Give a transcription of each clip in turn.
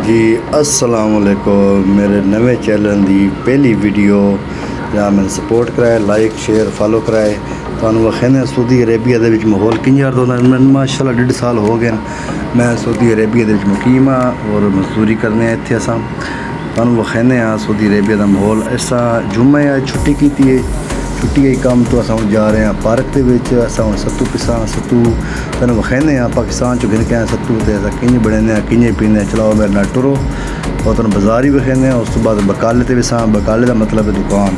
जी अस्सलाम वालेकुम। मेरे नवे चैनल की पहली वीडियो जहाँ मैंने सपोर्ट कराए, लाइक शेयर फॉलो कराए। तो वखेने सऊदी अरेबिया के माहौल किंजा मैं माशाल्लाह 1.5 साल हो गए मैं सऊदी अरेबिया के मुकीम हाँ और मजदूरी करने इतने असा तुम वखेने सऊदी अरेबिया का माहौल। ऐसा जुम्मे छुट्टी की छुट्टी के काम तो अस जा रहे हैं पार्क के अस सत्तू पिसा सत्तू तेन वखेने पाकिस्तान चो गिन के आए सत्तू तो अस किंज बने किंज पीने चलाओ मेरे ना टुरो और तुम बाजार ही वखेने। उस तो बाद बकाले ते विसा बकाले का मतलब है दुकान।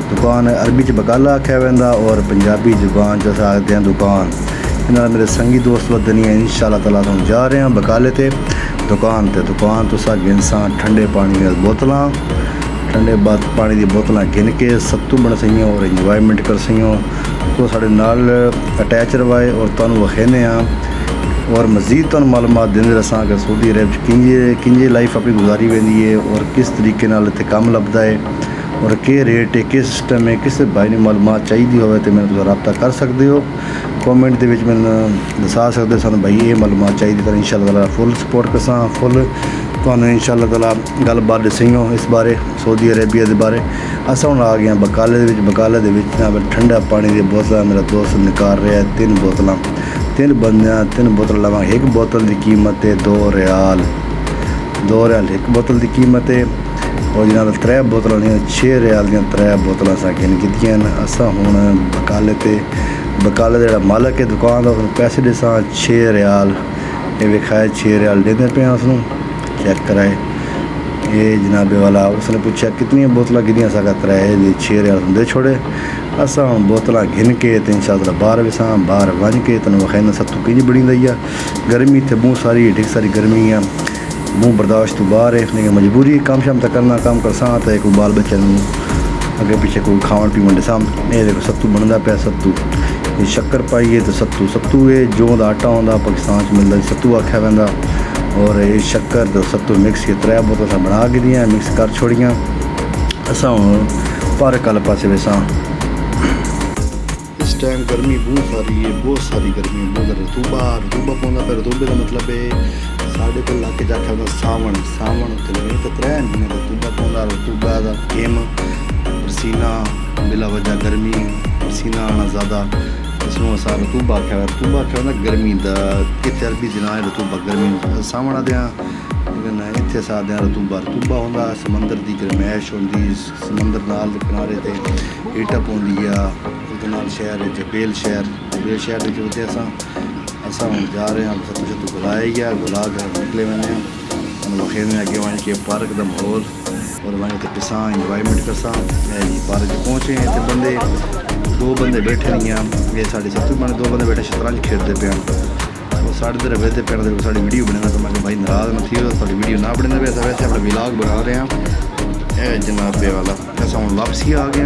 दुकान अरबी च बकाला आख्या वेंदा और पंजाबी जुबान च आखते हैं दुकान। इन्होंने मेरे संगी दोस्त वदनी है इंशाअल्लाह ताला तुम जा रहे हैं बकाले ते दुकान तो सा गिनसा ठंडे पानी की बोतल ठंडे पानी की बोतल गिन के सत्तू बन सही और इंजॉयमेंट कर सही तो साढ़े नाल अटैच रवाए और तुम वखेने और मज़ीद तुम मालूमात देंगे रसा कि सऊदी अरब किंजे लाइफ अपनी गुजारी वेंदी है और किस तरीके नाल इत्थे काम लभदा है और के रेट है किस सिस्टम है। किस भाई ने मालूमात चाहिए हो तो मैंने रब्ता कर सकते हो कॉमेंट के मैंने दसा सकते सन भाई ये मालूमात चाहिए तो इंशाअल्लाह ताला फुल सपोर्ट करसा फुल तुहानू इंशाअल्लाह ताला गलबात दसी हो इस बारे सऊदी अरेबिया के बारे। अस हुण आ गए बकाले ठंडा पानी की बोतल मेरा दोस्त निकाल रहा है 3 बोतल 3 बंदे 3 बोतल लवां। एक बोतल की कीमत है 2 रियाल एक बोतल की कीमत है और जनाब 3 बोतल 6 रियाल दी 3 बोतल अस गिन कीतियां। अस हुण बकाले का मालक है दुकान का पैसे दसा 6 रियाल ये विखाए 6 रियाल देने पे उसनू चेक कराए ये जनाबे वाला। उसने पूछा कितनी बोतल गिनिया सका 6 रियाल दे छोड़े। अस हम बोतल गिन के इंशाअल्लाह बाहर विसा बाहर वन के तेन वखाना सत्तू किंज बनी रही है। गर्मी इतने बहुत सारी ढेर सारी गर्मी है मुँह बर्दाश्त तो बाहर है लेकिन मजबूरी काम शाम तक करना काम कर सा तो कोई बाल बच्चे अगे पीछे कोई खावन पीवन दसा ये देखो सत्तू बनता पाया सत्तू ये शक्कर पाइए तो सत्तू ये जौ का आटा आता पाकिस्तान मिलता सत्तू आख्या वह और ये शक्कर तो सत्तू मिक्स ये 3 बोतल बना के दियाँ मिक्स कर छोड़ियाँ। असा हूँ पार्क वाले पासे वैसा इस टाइम गर्मी बहुत सारी गर्मी बहुत रतूबा पौधा पे रतूबे का मतलब है साढ़े को इलाके जाके सावन तो 3 महीने रतूबा पौधा रतूबा का गेम पसीना बिला वजह गर्मी पसीना आना ज़्यादा इसमें अस रतूबा आख्या गर्मी का इतने अरबी दिन रतूबा गर्मी सावन आदि लेकिन इतने अस आदि रतूबा होंगे समंदर की गरमैश होंगी समंदर नाल किनारे से हीटअप होंगी शहर है जबेल शहर के अस हम जा रहे हैं सत्तू शत्तू गुलाए गया गुला कर निकले मैंने वखेने अगे वन के पार्क का माहौल और वहीं तो पिसा इंजॉयमेंट करसा जी पार्क पहुँचे तो बंदे 2 बंदे बैठे नहीं हैं ये साढ़े सत्तू बने 2 बंदे बैठे शतरंज खेलते पे वो साढ़े इधर बहते पे साड़ी वीडियो बने तो मैं भाई नाराज न थी साड़ी वीडियो ना बने वैसे अपना विलाग बना रहे हैं जनाबे वाला। ऐसा हम वापसी आ गए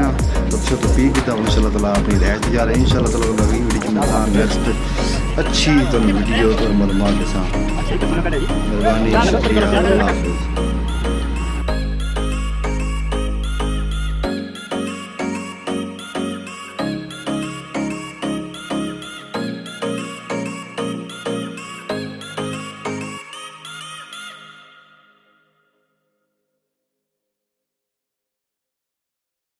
तो पी किया इंशाअल्लाह ताला अपनी रिहायश जा रहे हैं इंशाअल्लाह ताला अगली वीडियो में नेक्स्ट अच्छी तो वीडियो तो मालूमात के साथ मेहरबानी शुक्रिया अल्लाह हाफ़िज़।